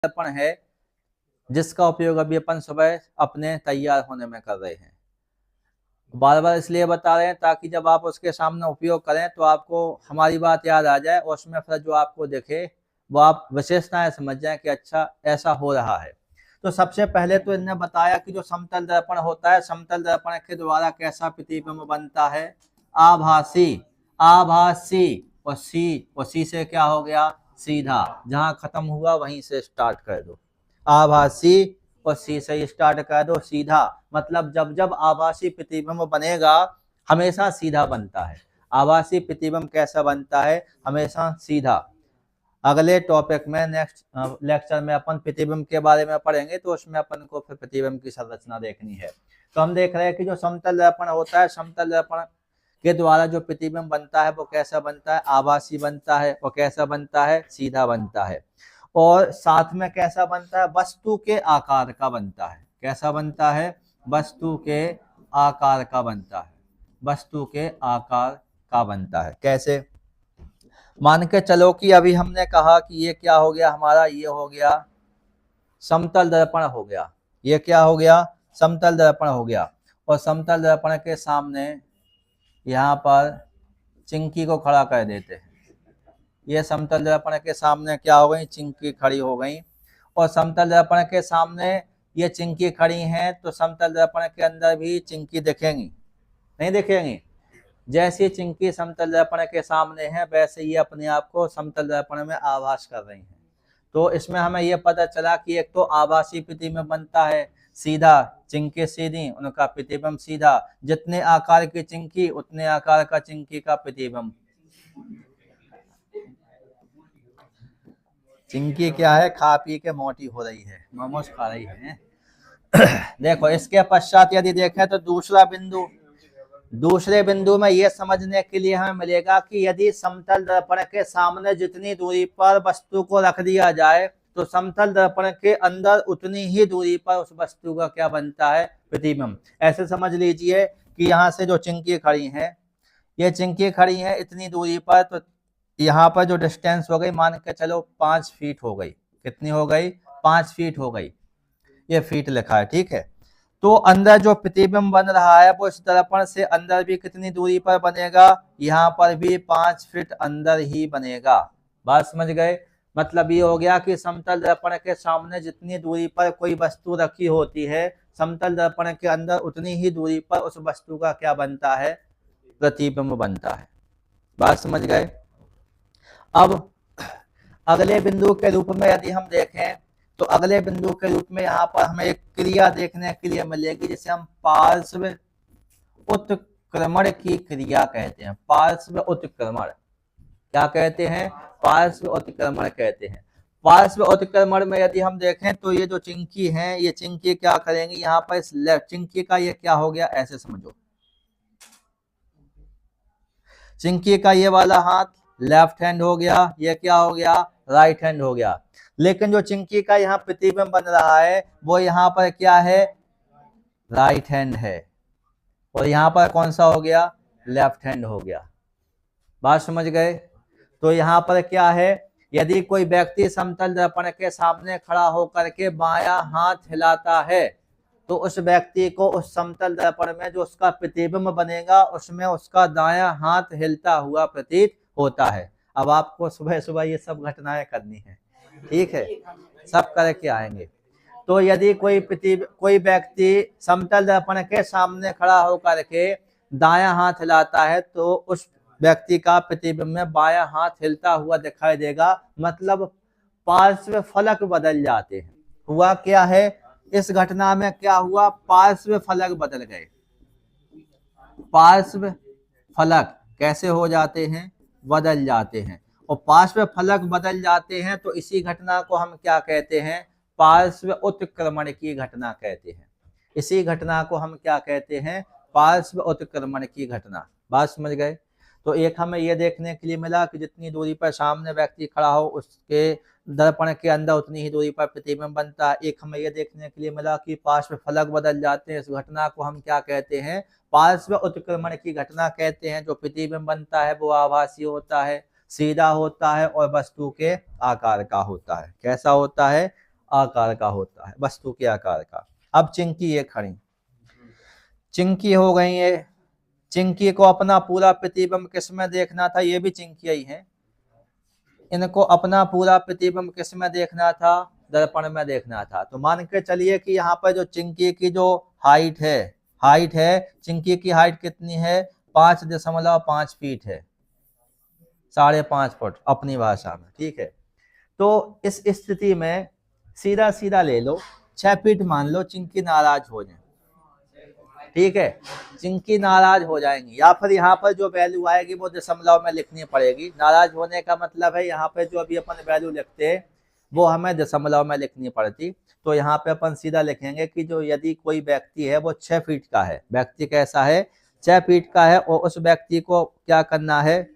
दर्पण है जिसका उपयोग अभी अपन सुबह अपने तैयार होने में कर रहे हैं। बार बार इसलिए बता रहे हैं ताकि जब आप उसके सामने उपयोग करें तो आपको हमारी बात याद आ जाए और उसमें फिर जो आपको दिखे वो आप विशेषताएं समझ जाएं कि अच्छा ऐसा हो रहा है। तो सबसे पहले तो इन्होंने बताया कि जो समतल दर्पण होता है, समतल दर्पण के द्वारा कैसा प्रतिबिंब बनता है? आभासी। आभासी और सी से क्या हो गया? सीधा। जहां खत्म हुआ वहीं से स्टार्ट कर दो। आभासी और सी से स्टार्ट कर दो, सीधा। मतलब जब जब आभासी प्रतिबिंब बनेगा हमेशा सीधा बनता है। आभासी प्रतिबिंब कैसा बनता है? हमेशा सीधा। अगले टॉपिक में नेक्स्ट लेक्चर में अपन प्रतिबिंब के बारे में पढ़ेंगे तो उसमें अपन को फिर प्रतिबिंब की संरचना देखनी है। तो हम देख रहे हैं कि जो समतल दर्पण होता है, समतल दर्पण के द्वारा जो प्रतिबिंब बनता है वो कैसा बनता है? आभासी बनता है। और कैसा बनता है? सीधा बनता है। और साथ में कैसा बनता है? वस्तु के आकार का बनता है। कैसा बनता है? वस्तु के आकार का बनता है। वस्तु के आकार का बनता है। कैसे? मान के चलो कि अभी हमने कहा कि ये क्या हो गया हमारा? ये हो गया समतल दर्पण हो गया। ये क्या हो गया? समतल दर्पण हो गया। और समतल दर्पण के सामने यहाँ पर चिंकी को खड़ा कर देते हैं। ये समतल दर्पण के सामने क्या हो गई? चिंकी खड़ी हो गई। और समतल दर्पण के सामने ये चिंकी खड़ी हैं तो समतल दर्पण के अंदर भी चिंकी दिखेंगी? नहीं दिखेंगी। जैसे चिंकी समतल दर्पण के सामने है वैसे ये अपने आप को समतल दर्पण में आभास कर रही हैं। तो इसमें हमें यह पता चला कि एक तो आभासी प्रतिबिंब बनता है सीधा, चिंकी सीधी, उनका प्रतिबिंब सीधा। जितने आकार की चिंकी उतने आकार का चिंकी का प्रतिबिंब। चिंकी क्या है? खा पी के मोटी हो रही है, मोमोज खा रही है। देखो इसके पश्चात यदि देखें तो दूसरे बिंदु में यह समझने के लिए हमें मिलेगा कि यदि समतल दर्पण के सामने जितनी दूरी पर वस्तु को रख दिया जाए तो समतल दर्पण के अंदर उतनी ही दूरी पर उस वस्तु का क्या बनता है? प्रतिबिंब। ऐसे समझ लीजिए कि यहाँ से जो चिंकी खड़ी है, ये चिंकी खड़ी है इतनी दूरी पर, तो यहाँ पर जो डिस्टेंस हो गई मान के चलो 5 फीट हो गई। कितनी हो गई? 5 फीट हो गई। ये फीट लिखा है, ठीक है। तो अंदर जो प्रतिबिंब बन रहा है वो इस दर्पण से अंदर भी कितनी दूरी पर बनेगा? यहाँ पर भी 5 फीट अंदर ही बनेगा। बात समझ गए? मतलब ये हो गया कि समतल दर्पण के सामने जितनी दूरी पर कोई वस्तु रखी होती है समतल दर्पण के अंदर उतनी ही दूरी पर उस वस्तु का क्या बनता है? प्रतिबिंब बनता है। बात समझ गए? अब अगले बिंदु के रूप में यदि हम देखें तो अगले बिंदु के रूप में यहाँ पर हमें एक क्रिया देखने के लिए मिलेगी जिसे हम पार्श्व उत्क्रमण की क्रिया कहते हैं। पार्श्व उत्क्रमण क्या कहते हैं? पार्श्व उत्क्रमण कहते हैं। पार्श्व उत्क्रमण में यदि हम देखें तो ये जो चिंकी है ये चिंकी क्या करेंगे? यहाँ पर इस चिंकी का ये क्या हो गया? ऐसे समझो, चिंकी का ये वाला हाथ लेफ्ट हैंड हो गया, ये क्या हो गया? राइट हैंड हो गया। लेकिन जो चिंकी का यहाँ प्रतिबिंब बन रहा है वो यहाँ पर क्या है? राइट हैंड है। और यहाँ पर कौन सा हो गया? लेफ्ट हैंड हो गया। बात समझ गए? तो यहाँ पर क्या है? यदि कोई व्यक्ति समतल दर्पण के सामने खड़ा होकर के बायां हाथ हिलाता है तो उस व्यक्ति को उस समतल दर्पण में जो उसका प्रतिबिंब बनेगा उसमें उसका दायां हाथ हिलता हुआ प्रतीत होता है। अब आपको सुबह सुबह ये सब घटनाएं करनी है, ठीक है? सब करके आएंगे। तो यदि कोई व्यक्ति समतल दर्पण के सामने खड़ा होकर के दायां हाथ हिलाता है तो उस व्यक्ति का प्रतिबिंब में बायां हाथ हिलता हुआ दिखाई देगा। मतलब पार्श्व फलक बदल जाते हैं। हुआ क्या है इस घटना में? क्या हुआ? पार्श्व फलक बदल गए। पार्श्व फलक कैसे हो जाते हैं? बदल जाते हैं। और पार्श्व फलक बदल जाते हैं तो इसी घटना को हम क्या कहते हैं? पार्श्व उत्क्रमण की घटना कहते हैं। इसी घटना को हम क्या कहते हैं? पार्श्व उत्क्रमण की घटना। बात समझ गए? तो एक हमें यह देखने के लिए मिला कि जितनी दूरी पर सामने व्यक्ति खड़ा हो उसके दर्पण के अंदर उतनी ही दूरी पर प्रतिबिंब बनता है। एक हमें यह देखने के लिए मिला कि पार्श्व फलक बदल जाते हैं। इस घटना को हम क्या कहते हैं? पार्श्व उत्क्रमण की घटना कहते हैं। जो प्रतिबिंब बनता है वो आभासी होता है, सीधा होता है और वस्तु के आकार का होता है। कैसा होता है? आकार का होता है, वस्तु के आकार का। अब चिंकी ये खड़ी, चिंकी हो गई ये, चिंकी को अपना पूरा प्रतिबिंब किसमें देखना था, ये भी चिंकी ही है। इनको अपना पूरा प्रतिबिंब किसमें देखना था, दर्पण में देखना था। तो मान के चलिए कि यहाँ पर जो चिंकी की जो हाइट है, चिंकी की हाइट कितनी है, 5.5 फीट है, 5.5 फुट अपनी भाषा में, ठीक है। तो इस स्थिति में सीधा सीधा ले लो, 6 फीट मान लो, चिंकी नाराज हो जाए, ठीक है, चिंकी नाराज हो जाएंगी, या फिर यहाँ पर जो वैल्यू आएगी वो दशमलव में लिखनी पड़ेगी। नाराज होने का मतलब है यहाँ पे जो अभी अपन वैल्यू लिखते हैं वो हमें दशमलव में लिखनी पड़ती। तो यहाँ पे अपन सीधा लिखेंगे कि जो यदि कोई व्यक्ति है वो 6 फीट का है, व्यक्ति कैसा है, 6 फीट का है, और उस व्यक्ति को क्या करना है,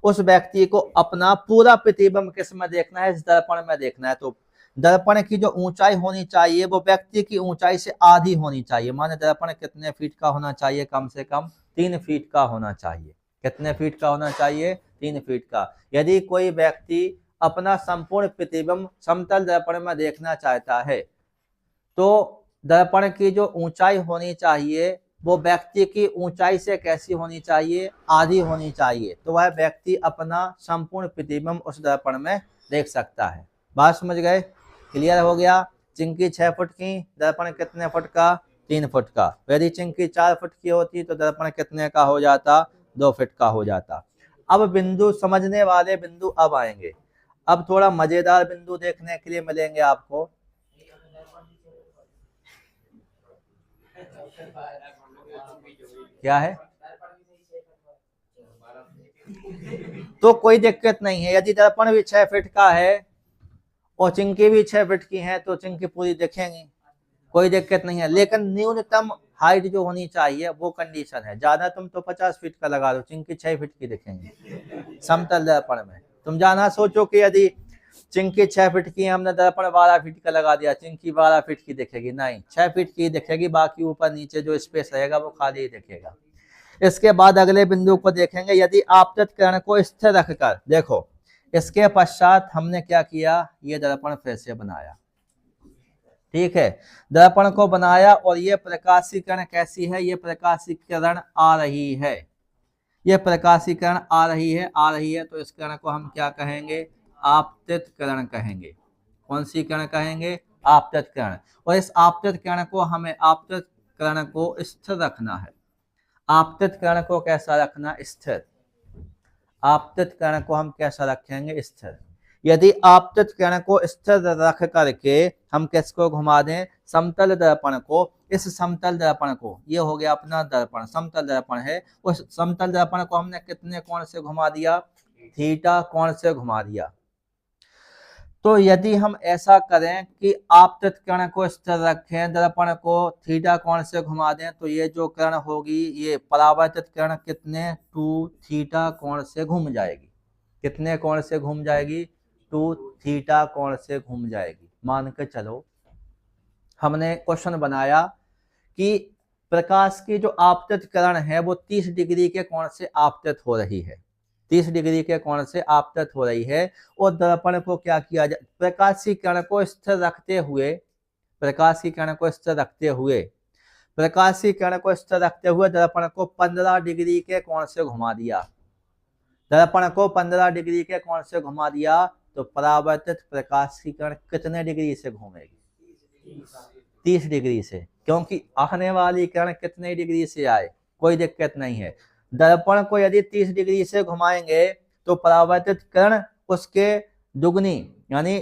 उस व्यक्ति को अपना पूरा प्रतिबिंब किसमें देखना है, इस दर्पण में देखना है। तो दर्पण की जो ऊंचाई होनी चाहिए वो व्यक्ति की ऊंचाई से आधी होनी चाहिए। माने दर्पण कितने फीट का होना चाहिए, कम से कम 3 फीट का होना चाहिए। कितने फीट का होना चाहिए, 3 फीट का। यदि कोई व्यक्ति अपना संपूर्ण प्रतिबिंब समतल दर्पण में देखना चाहता है तो दर्पण की जो ऊंचाई होनी चाहिए वो व्यक्ति की ऊंचाई से कैसी होनी चाहिए, आधी होनी चाहिए। तो वह व्यक्ति अपना संपूर्ण प्रतिबिंब उस दर्पण में देख सकता है। बात समझ गए, क्लियर हो गया। चिंकी 6 फुट की, दर्पण कितने फुट का, 3 फुट का। यदि चिंकी 4 फुट की होती तो दर्पण कितने का हो जाता, 2 फुट का हो जाता। अब बिंदु, समझने वाले बिंदु अब आएंगे। अब थोड़ा मजेदार बिंदु देखने के लिए मिलेंगे आपको। क्या है, तो कोई दिक्कत नहीं है। यदि दर्पण भी 6 फीट का है और चिंकी भी 6 फीट की है तो चिंकी पूरी देखेंगे, कोई दिक्कत नहीं है। लेकिन न्यूनतम हाइट जो होनी चाहिए वो कंडीशन है। ज्यादा तुम तो 50 फीट का लगा दो, चिंकी 6 फीट की दिखेंगे समतल दर्पण में। तुम जाना सोचो कि यदि चिंकी 6 फीट की, हमने दर्पण 12 फीट का लगा दिया, चिंकी 12 फीट की दिखेगी, नहीं, 6 फीट की दिखेगी। बाकी ऊपर नीचे जो स्पेस रहेगा वो खाली ही दिखेगा। इसके बाद अगले बिंदु को देखेंगे। यदि आपतित किरण को स्थिर रखकर, देखो इसके पश्चात हमने क्या किया, ये दर्पण फिर से बनाया, ठीक है, दर्पण को बनाया और ये प्रकाशीकरण कैसी है, ये प्रकाशीकरण आ रही है, ये प्रकाशीकरण आ रही है। तो इस किरण को हम क्या कहेंगे, आपतित किरण कहेंगे। कौन सी किरण कहेंगे, आपतित किरण। और इस आपतित किरण को हमें, आपतित किरण को स्थिर रखना है। आपतित किरण को कैसा रखना, स्थिर। आपतित किरण को हम कैसा रखेंगे, स्थिर। यदि आपतित किरण को स्थिर रख करके हम किसको घुमा दें, समतल दर्पण को, इस समतल दर्पण को, ये हो गया अपना दर्पण, समतल दर्पण है, उस समतल दर्पण को हमने कितने कोण से घुमा दिया, थीटा कोण से घुमा दिया। तो यदि हम ऐसा करें कि आपतित किरण को स्थिर रखें, दर्पण को थीटा कोण से घुमा दें, तो ये जो किरण होगी, ये परावर्तित किरण कितने, 2 थीटा कोण से घूम जाएगी। कितने कोण से घूम जाएगी, 2 थीटा कोण से घूम जाएगी। मान के चलो हमने क्वेश्चन बनाया कि प्रकाश की जो आपतित किरण है वो 30 डिग्री के कोण से आपतित हो रही है, 30 डिग्री के कोण से आपतित हो रही है। और दर्पण को क्या किया जाए, प्रकाश की किरण को स्थिर रखते हुए, प्रकाश की किरण को स्थिर रखते हुए, प्रकाश की किरण को स्थिर रखते हुए दर्पण को 15 डिग्री के कोण से घुमा दिया। दर्पण को 15 डिग्री के कोण से घुमा दिया तो परावर्तित प्रकाश की किरण कितने डिग्री से घूमेगी, 30 डिग्री से, क्योंकि आने वाली किरण कितने डिग्री से आए, कोई दिक्कत नहीं है। दर्पण को यदि 30 डिग्री से घुमाएंगे तो परावर्तित किरण उसके दुगनी यानी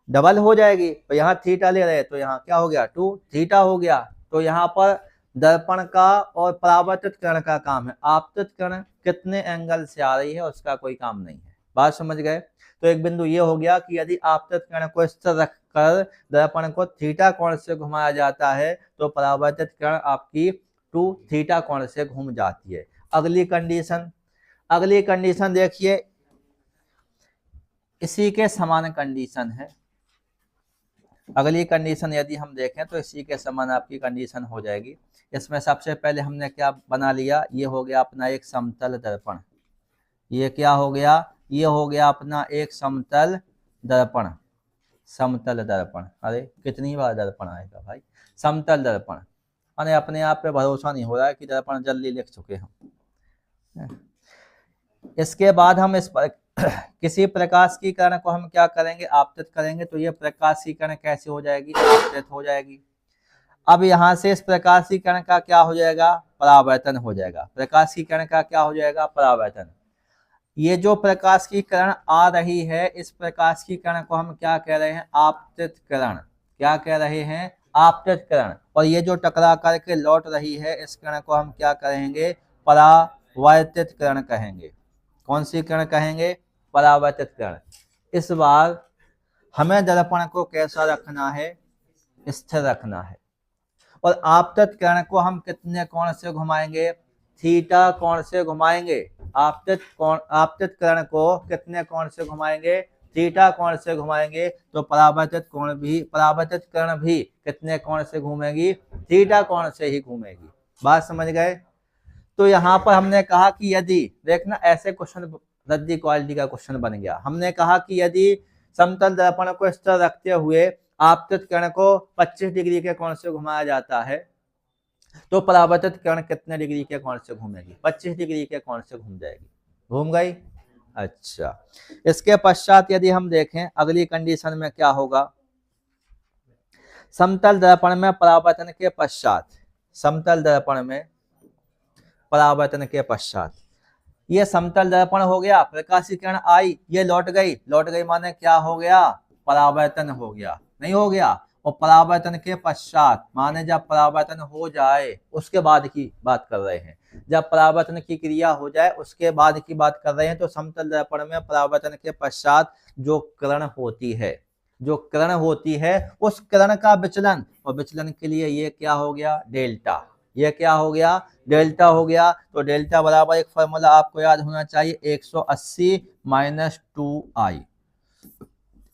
डबल हो जाएगी। तो यहाँ थीटा ले रहे तो यहाँ क्या हो गया, 2 थीटा हो गया। तो यहाँ पर दर्पण का और परावर्तित किरण का काम है, आपतित किरण कितने एंगल से आ रही है उसका कोई काम नहीं है। बात समझ गए। तो एक बिंदु ये हो गया कि यदि आपतित किरण को स्थिर रखकर दर्पण को थीटा कोण से घुमाया जाता है तो परावर्तित किरण आपकी 2 थीटा कोण से घूम जाती है। अगली कंडीशन देखिए, इसी के समान कंडीशन है। अगली कंडीशन यदि हम देखें तो इसी के समान आपकी कंडीशन हो जाएगी। इसमें सबसे पहले हमने क्या बना लिया, ये हो गया अपना एक समतल दर्पण। ये क्या हो गया, ये हो गया अपना एक समतल दर्पण। समतल दर्पण। अरे कितनी बार दर्पण आएगा भाई, समतल दर्पण। अरे अपने आप पे भरोसा नहीं हो रहा है कि दर्पण जल्दी लिख चुके हम। इसके बाद हम इस पर किसी प्रकाश की किरण को हम क्या करेंगे, आपतित करेंगे। तो ये प्रकाश की किरण कैसे हो जाएगी, आपतित हो जाएगी। अब यहां से इस प्रकाश की किरण का क्या हो जाएगा, परावर्तन हो जाएगा। प्रकाश की किरण का क्या हो जाएगा, परावर्तन। ये जो प्रकाश की किरण आ रही है, इस प्रकाश की किरण को हम क्या कह रहे हैं, आपतित किरण। क्या कह रहे हैं, आपतित किरण। और ये जो टकरा करके लौट रही है, इस किरण को हम क्या कहेंगे, परावर्तित किरण कहेंगे। कौन सी किरण कहेंगे, परावर्तित किरण। इस बार हमें दर्पण को कैसा रखना है, स्थिर रखना है। और आपतित किरण को हम कितने कोण से घुमाएंगे, थीटा कोण से घुमाएंगे। आपतित किरण को कितने कोण से घुमाएंगे, थीटा कोण से घुमाएंगे। तो परावर्तित किरण भी कितने कोण से घूमेगी, थीटा कोण से ही घूमेगी। बात समझ गए। तो यहाँ पर हमने कहा कि यदि, देखना ऐसे क्वेश्चन रद्दी क्वालिटी का क्वेश्चन बन गया। हमने कहा कि यदि समतल दर्पण को इस तरह रखते हुए आपतित किरण को 25 डिग्री के कोण से घुमाया जाता है, तो परावर्तित किरण कितने डिग्री के कोण से घूमेगी, 25 डिग्री के कोण से घूम जाएगी। घूम गई। अच्छा, इसके पश्चात यदि हम देखें अगली कंडीशन में क्या होगा, समतल दर्पण में परावर्तन के पश्चात, समतल दर्पण में परावर्तन के पश्चात, ये समतल दर्पण हो गया, प्रकाश की किरण आई, ये लौट गई माने क्या हो गया, परावर्तन हो गया, नहीं हो गया। और परावर्तन के पश्चात माने जब परावर्तन हो जाए उसके बाद की बात कर रहे हैं, जब परावर्तन की क्रिया हो जाए उसके बाद की बात कर रहे हैं। तो समतल दर्पण में परावर्तन के पश्चात जो किरण होती है, उस किरण का विचलन, और विचलन के लिए ये क्या हो गया, डेल्टा। ये क्या हो गया, डेल्टा हो गया। तो डेल्टा बराबर एक फॉर्मूला आपको याद होना चाहिए, 180 - 2i।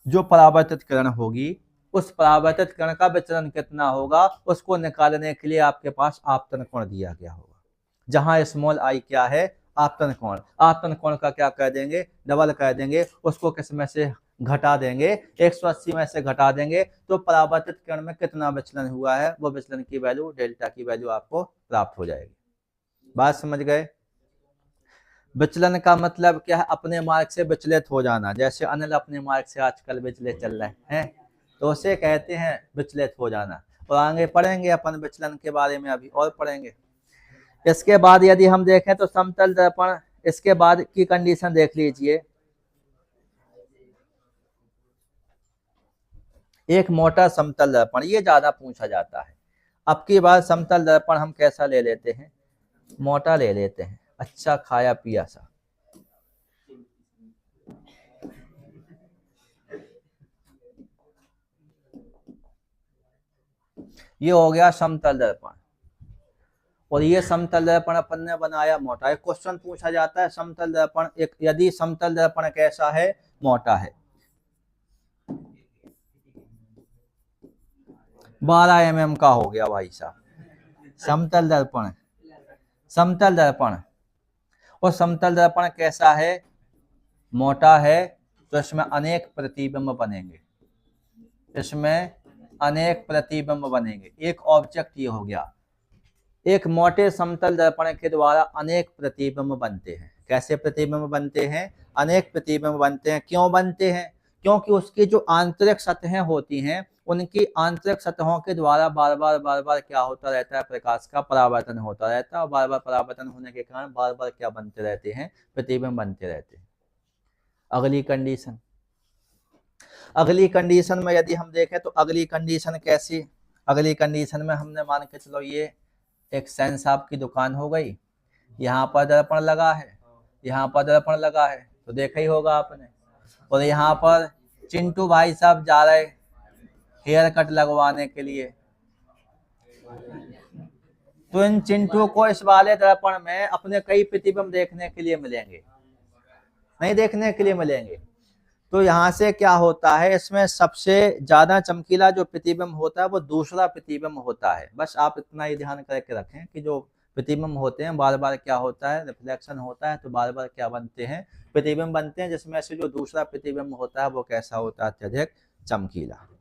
जो परावर्तित किरण होगी, उस परावर्तित किरण का विचलन कितना होगा, उसको निकालने के लिए आपके पास आपतन कोण दिया गया होगा। जहां स्मॉल आई क्या है, आपतन कोण। आपतन कोण का क्या कर देंगे, डबल कर देंगे। उसको किस में से घटा देंगे, 180 में से घटा देंगे। तो परावर्तित किरण में कितना विचलन हुआ है, वो विचलन की वैल्यू, डेल्टा की वैल्यू आपको प्राप्त हो जाएगी। बात समझ गए। विचलन का मतलब क्या है, अपने मार्ग से विचलित हो जाना। जैसे अनिल अपने मार्ग से आजकल विचलित चल रहे हैं, तो उसे कहते हैं विचलित हो जाना। और आगे पढ़ेंगे अपन विचलन के बारे में, अभी और पढ़ेंगे। इसके बाद यदि हम देखें तो समतल दर्पण, इसके बाद की कंडीशन देख लीजिए। एक मोटा समतल दर्पण, ये ज्यादा पूछा जाता है। अब की बार समतल दर्पण हम कैसा ले लेते हैं, मोटा ले लेते हैं, अच्छा खाया पिया सा। ये हो गया समतल दर्पण। और ये समतल दर्पण अपन ने बनाया मोटा। एक क्वेश्चन पूछा जाता है समतल दर्पण, एक यदि समतल दर्पण कैसा है, मोटा है, 12 mm का हो गया भाई साहब समतल दर्पण। समतल दर्पण, और समतल दर्पण कैसा है, मोटा है। तो इसमें अनेक प्रतिबिंब बनेंगे, इसमें अनेक प्रतिबिंब बनेंगे। एक ऑब्जेक्ट ये हो गया। एक मोटे समतल दर्पण के द्वारा अनेक प्रतिबिंब बनते हैं। कैसे प्रतिबिंब बनते हैं, अनेक प्रतिबिंब बनते हैं। क्यों बनते हैं, क्योंकि उसकी जो आंतरिक सतहें होती हैं, उनकी आंतरिक सतहों के द्वारा बार बार क्या होता रहता है, प्रकाश का परावर्तन होता रहता है। और बार बार परावर्तन होने के कारण बार बार क्या बनते रहते हैं, प्रतिबिंब बनते रहते हैं। अगली कंडीशन, अगली कंडीशन में यदि हम देखें तो अगली कंडीशन कैसी, अगली कंडीशन में हमने मान के चलो ये एक सैन साहब की दुकान हो गई, यहाँ पर दर्पण लगा है, यहाँ पर दर्पण लगा है, तो देखा ही होगा आपने। और यहाँ पर चिंटू भाई साहब जा रहे हेयर कट लगवाने के लिए, तो इन चिंटू को इस वाले दर्पण में अपने कई प्रतिबिंब देखने के लिए मिलेंगे, नहीं देखने के लिए मिलेंगे। तो यहाँ से क्या होता है, इसमें सबसे ज्यादा चमकीला जो प्रतिबिंब होता है वो दूसरा प्रतिबिंब होता है। बस आप इतना ही ध्यान करके रखें कि जो प्रतिबिंब होते हैं बार बार क्या होता है, रिफ्लेक्शन होता है, तो बार बार क्या बनते हैं, प्रतिबिंब बनते हैं। जिसमें से जो दूसरा प्रतिबिंब होता है वो कैसा होता है, अत्यधिक चमकीला।